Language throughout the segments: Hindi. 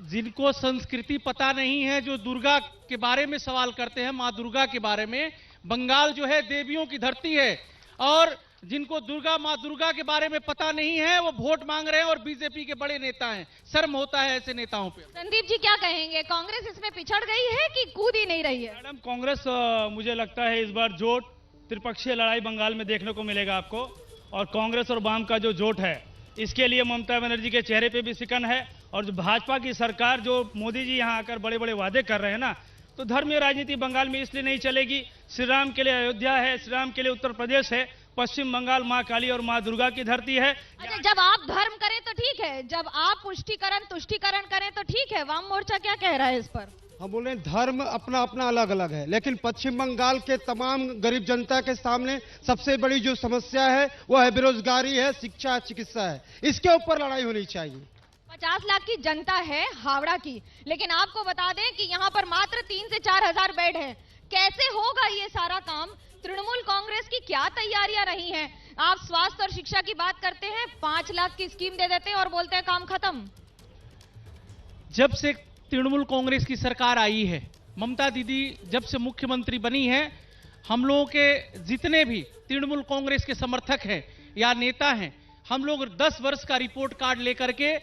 जिनको संस्कृति पता नहीं है, जो दुर्गा के बारे में सवाल करते हैं, माँ दुर्गा के बारे में, बंगाल जो है देवियों की धरती है, और जिनको माँ दुर्गा के बारे में पता नहीं है वो वोट मांग रहे हैं और बीजेपी के बड़े नेता हैं। शर्म होता है ऐसे नेताओं पे। संदीप जी क्या कहेंगे, कांग्रेस इसमें पिछड़ गई है कि कूद ही नहीं रही है? मैडम, कांग्रेस मुझे लगता है इस बार जोट त्रिपक्षीय लड़ाई बंगाल में देखने को मिलेगा आपको, और कांग्रेस और वाम का जो जोट है इसके लिए ममता बनर्जी के चेहरे पे भी सिकन है। और जो भाजपा की सरकार, जो मोदी जी यहाँ आकर बड़े बड़े वादे कर रहे हैं ना, तो धर्मीय राजनीति बंगाल में इसलिए नहीं चलेगी। श्री राम के लिए अयोध्या है, श्री राम के लिए उत्तर प्रदेश है, पश्चिम बंगाल माँ काली और माँ दुर्गा की धरती है। अच्छा, जब आप धर्म करें तो ठीक है, जब आप तुष्टीकरण करें तो ठीक है, वाम मोर्चा क्या कह रहा है इस पर? हम बोले धर्म अपना अपना अलग अलग है, लेकिन पश्चिम बंगाल के तमाम गरीब जनता के सामने सबसे बड़ी जो समस्या है वो है बेरोजगारी है, शिक्षा, चिकित्सा है। इसके ऊपर लड़ाई होनी चाहिए। 50 लाख की जनता है हावड़ा की, लेकिन आपको बता दें कि यहाँ पर मात्र 3 से 4 हजार बेड है। कैसे होगा ये सारा काम? तृणमूल कांग्रेस की क्या तैयारियां रही हैं? आप स्वास्थ्य और शिक्षा की बात करते हैं, 5 लाख की स्कीम दे देते हैं और बोलते हैं काम खत्म। जब से तृणमूल कांग्रेस की सरकार आई है, ममता दीदी जब से मुख्यमंत्री बनी है, हम लोगों के जितने भी तृणमूल कांग्रेस के समर्थक हैं या नेता हैं, हम लोग 10 वर्ष का रिपोर्ट कार्ड लेकर के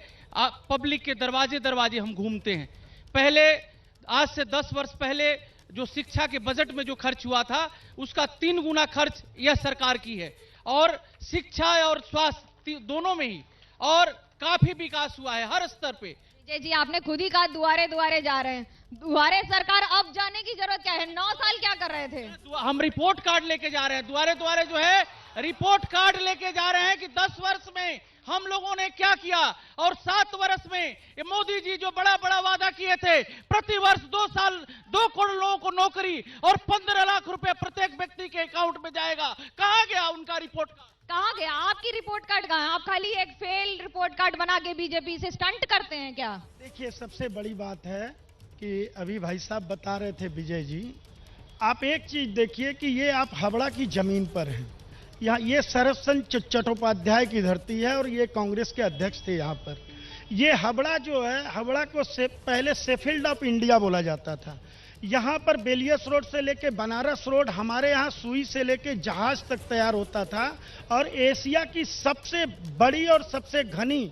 पब्लिक के दरवाजे दरवाजे हम घूमते हैं। पहले, आज से 10 वर्ष पहले जो शिक्षा के बजट में जो खर्च हुआ था उसका 3 गुना खर्च यह सरकार की है, और शिक्षा और स्वास्थ्य दोनों में ही और काफी विकास हुआ है हर स्तर पे। जी, आपने खुद ही कहा दुआरे दुआरे जा रहे हैं। दुआरे सरकार अब जाने की जरूरत क्या है? 9 साल क्या कर रहे थे? हम रिपोर्ट कार्ड लेके जा रहे हैं, दुआरे दुआरे जो है रिपोर्ट कार्ड लेके जा रहे हैं कि 10 वर्ष में हम लोगों ने क्या किया, और 7 वर्ष में मोदी जी जो बड़ा बड़ा वादा किए थे, प्रति वर्ष 2 साल 2 करोड़ लोगों को नौकरी और 15 लाख रुपए प्रत्येक व्यक्ति के अकाउंट में जाएगा। कहाँ गया उनका रिपोर्ट कार्ड? कहाँ गया आपकी रिपोर्ट कार्ड? कहाँ है? आप खाली एक फेल रिपोर्ट कार्ड बना के बीजेपी से स्टंट करते हैं क्या? देखिए, सबसे बड़ी बात है कि अभी भाई साहब बता रहे थे विजय जी, आप एक चीज देखिए कि ये आप हावड़ा की जमीन पर हैं। यहाँ ये सरसचंद चट्टोपाध्याय की धरती है और ये कांग्रेस के अध्यक्ष थे यहाँ पर। ये हावड़ा जो है, हावड़ा को पहले शेफील्ड ऑफ इंडिया बोला जाता था। यहाँ पर बेलियस रोड से लेके बनारस रोड, हमारे यहाँ सुई से लेके जहाज तक तैयार होता था, और एशिया की सबसे बड़ी और सबसे घनी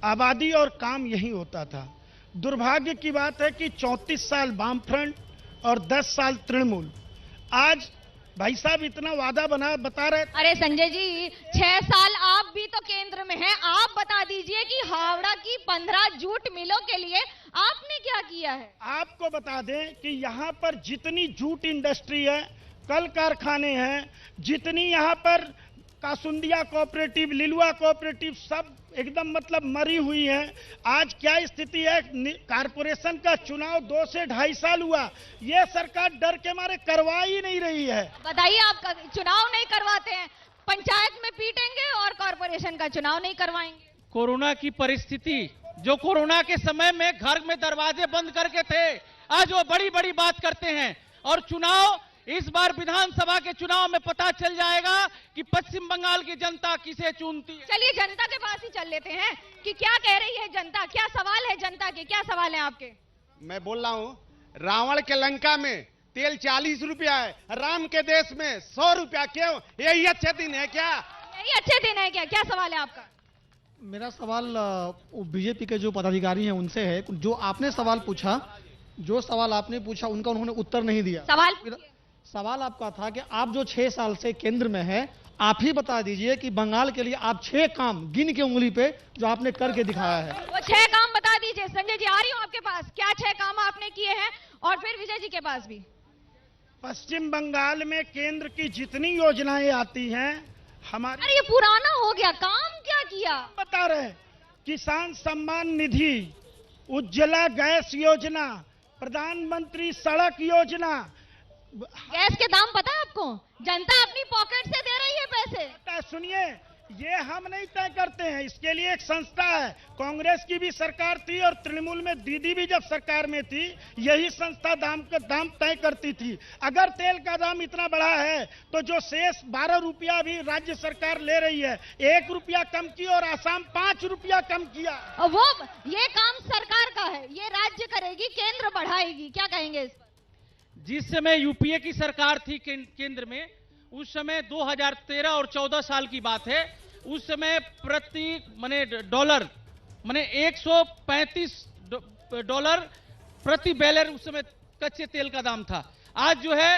आबादी और काम यही होता था। दुर्भाग्य की बात है कि 34 साल वामफ्रंट और 10 साल तृणमूल, आज भाई साहब इतना वादा बता रहे। अरे संजय जी, 6 साल आप भी तो केंद्र में हैं। आप बता दीजिए कि हावड़ा की 15 जूट मिलों के लिए आपने क्या किया है? आपको बता दें कि यहाँ पर जितनी जूट इंडस्ट्री है, कल कारखाने हैं, जितनी यहाँ पर कासुंदिया कोऑपरेटिव, लिलुआ कोऑपरेटिव, सब एकदम मतलब मरी हुई है। आज क्या स्थिति है? कारपोरेशन का चुनाव 2 से 2.5 साल हुआ, ये सरकार डर के मारे करवा ही नहीं रही है। बताइए, आप चुनाव नहीं करवाते हैं, पंचायत में पीटेंगे और कारपोरेशन का चुनाव नहीं करवाएंगे। कोरोना की परिस्थिति, जो कोरोना के समय में घर में दरवाजे बंद करके थे, आज वो बड़ी बड़ी बात करते हैं। और चुनाव, इस बार विधानसभा के चुनाव में पता चल जाएगा कि पश्चिम बंगाल की जनता किसे चुनती है। चलिए जनता के पास ही चल लेते हैं कि क्या कह रही है जनता, क्या सवाल है जनता के, क्या सवाल है आपके? मैं बोल रहा हूँ, रावण के लंका में तेल 40 रुपया है, राम के देश में 100 रुपया। क्यों? यही अच्छे दिन है क्या? यही अच्छे दिन है क्या? क्या सवाल है आपका? मेरा सवाल बीजेपी के जो पदाधिकारी हैं उनसे है। जो आपने सवाल पूछा, उनका उन्होंने उत्तर नहीं दिया। सवाल आपका था कि आप जो 6 साल से केंद्र में हैं, आप ही बता दीजिए कि बंगाल के लिए आप 6 काम गिन के उंगली पे जो आपने करके दिखाया है, वो 6 काम बता दीजिए। संजय जी, आ रही हूँ आपके पास, क्या 6 काम आपने किए हैं? और फिर विजय जी के पास भी। पश्चिम बंगाल में केंद्र की जितनी योजनाएं आती हैं हमारे। अरे ये पुराना हो गया, काम क्या किया? बता रहे, किसान सम्मान निधि, उज्ज्वला गैस योजना, प्रधानमंत्री सड़क योजना। गैस के दाम पता है आपको? जनता अपनी पॉकेट से दे रही है पैसे। सुनिए, ये हम नहीं तय करते हैं, इसके लिए एक संस्था है। कांग्रेस की भी सरकार थी और तृणमूल में दीदी भी जब सरकार में थी, यही संस्था दाम तय करती थी। अगर तेल का दाम इतना बढ़ा है तो जो शेष 12 रुपया भी राज्य सरकार ले रही है, 1 रुपया कम की और आसाम 5 रुपया कम किया। वो ये काम सरकार का करेगी, केंद्र बढ़ाएगी, क्या कहेंगे इस पर? जिस समय यूपीए की सरकार थी केंद्र में, उस समय 2013 और 14 साल की बात है, उस समय प्रति डॉलर 135 डॉलर प्रति बैरल उस समय कच्चे तेल का दाम था। आज जो है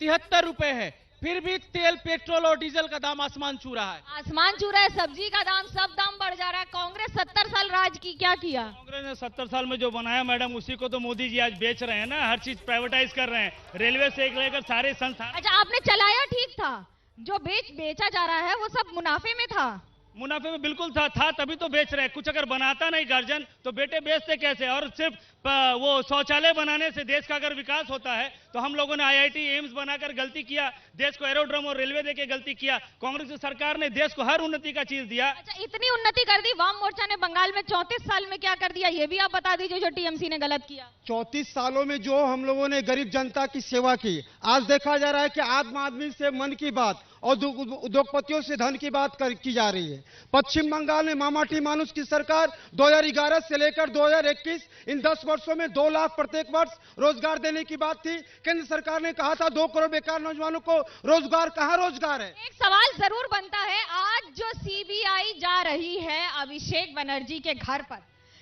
73 रुपए है, फिर भी तेल, पेट्रोल और डीजल का दाम आसमान छू रहा है। आसमान छू रहा है, सब्जी का दाम, सब दाम बढ़ जा रहा है। कांग्रेस 70 साल राज की, क्या किया? कांग्रेस ने 70 साल में जो बनाया मैडम, उसी को तो मोदी जी आज बेच रहे हैं ना, हर चीज प्राइवेटाइज कर रहे हैं, रेलवे से लेकर सारे संस्थान। अच्छा, आपने चलाया ठीक था, जो बेचा जा रहा है वो सब मुनाफे में था? मुनाफे में बिल्कुल था तभी तो बेच रहे हैं। कुछ अगर बनाता नहीं गार्जियन तो बेटे बेचते कैसे? और सिर्फ वो शौचालय बनाने से देश का अगर विकास होता है तो हम लोगों ने आईआईटी एम्स बनाकर गलती किया, देश को एरोड्रम और रेलवे देके गलती किया। कांग्रेस की सरकार ने देश को हर उन्नति का चीज दिया। अच्छा, इतनी उन्नति कर दी, वाम मोर्चा ने बंगाल में 34 साल में क्या कर दिया, ये भी आप बता दीजिए, जो टीएमसी ने गलत किया। 34 सालों में जो हम लोगों ने गरीब जनता की सेवा की, आज देखा जा रहा है कि आम आदमी से मन की बात और उद्योगपतियों से धन की बात की जा रही है। पश्चिम बंगाल में मामाटी मानुष की सरकार 2011 से लेकर 2021 इन 10 वर्षों में 2 लाख प्रत्येक वर्ष रोजगार देने की बात थी। केंद्र सरकार ने कहा था 2 करोड़ बेकार नौजवानों को रोजगार, कहां रोजगार है? एक सवाल जरूर बनता है, आज जो सीबीआई जा रही है अभिषेक बनर्जी के घर पर,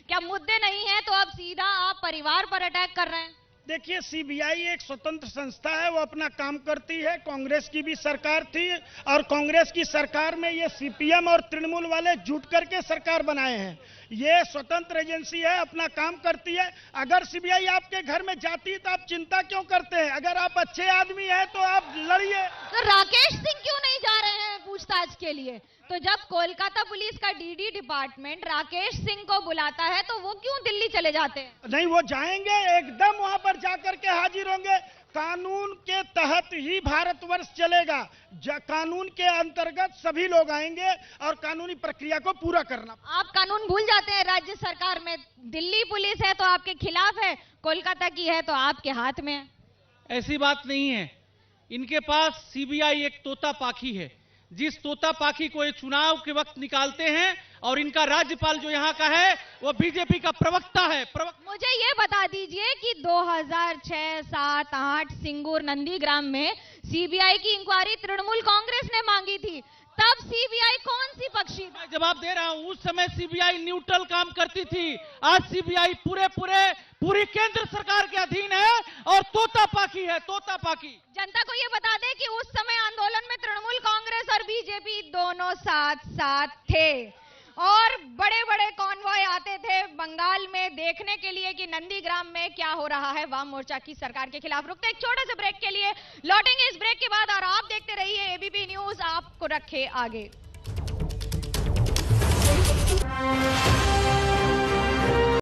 क्या मुद्दे नहीं है तो अब सीधा आप परिवार पर अटैक कर रहे हैं? देखिए, सीबीआई एक स्वतंत्र संस्था है, वो अपना काम करती है। कांग्रेस की भी सरकार थी और कांग्रेस की सरकार में ये सीपीएम और तृणमूल वाले जुट करके सरकार बनाए हैं। ये स्वतंत्र एजेंसी है, अपना काम करती है। अगर सीबीआई आपके घर में जाती तो आप चिंता क्यों करते हैं? अगर आप अच्छे आदमी हैं तो आप लड़िए। तो राकेश सिंह क्यों नहीं जा रहे हैं पूछताछ के लिए? तो जब कोलकाता पुलिस का डीडी डिपार्टमेंट राकेश सिंह को बुलाता है तो वो क्यों दिल्ली चले जाते हैं? नहीं, वो जाएंगे, एकदम वहां पर जाकर के हाजिर होंगे। कानून के तहत ही भारतवर्ष चलेगा। कानून के अंतर्गत सभी लोग आएंगे और कानूनी प्रक्रिया को पूरा करना। आप कानून भूल जाते हैं। राज्य सरकार में दिल्ली पुलिस है तो आपके खिलाफ है, कोलकाता की है तो आपके हाथ में है। ऐसी बात नहीं है। इनके पास सीबीआई एक तोता पाखी है, जिस तोता पाखी को ये चुनाव के वक्त निकालते हैं, और इनका राज्यपाल जो यहाँ का है वो बीजेपी का प्रवक्ता है। मुझे ये बता दीजिए कि 2006, 7, 8 सिंगूर नंदीग्राम में सीबीआई की इंक्वायरी तृणमूल कांग्रेस ने मांगी थी, तब सीबीआई कौन सी पक्षी था? मैं जवाब दे रहा हूं, उस समय सीबीआई न्यूट्रल काम करती थी। आज सीबीआई पूरी केंद्र सरकार के अधीन है और तोता पाखी है, तोता पाखी। जनता को ये बता दें कि उस समय आंदोलन में तृणमूल कांग्रेस और बीजेपी दोनों साथ साथ थे और बड़े बड़े कॉन्वॉय आते थे बंगाल में देखने के लिए कि नंदीग्राम में क्या हो रहा है वाम मोर्चा की सरकार के खिलाफ। रुकते एक छोटे से ब्रेक के लिए, लौटेंगे इस ब्रेक के बाद और आप देखते रहिए एबीपी न्यूज, आपको रखे आगे।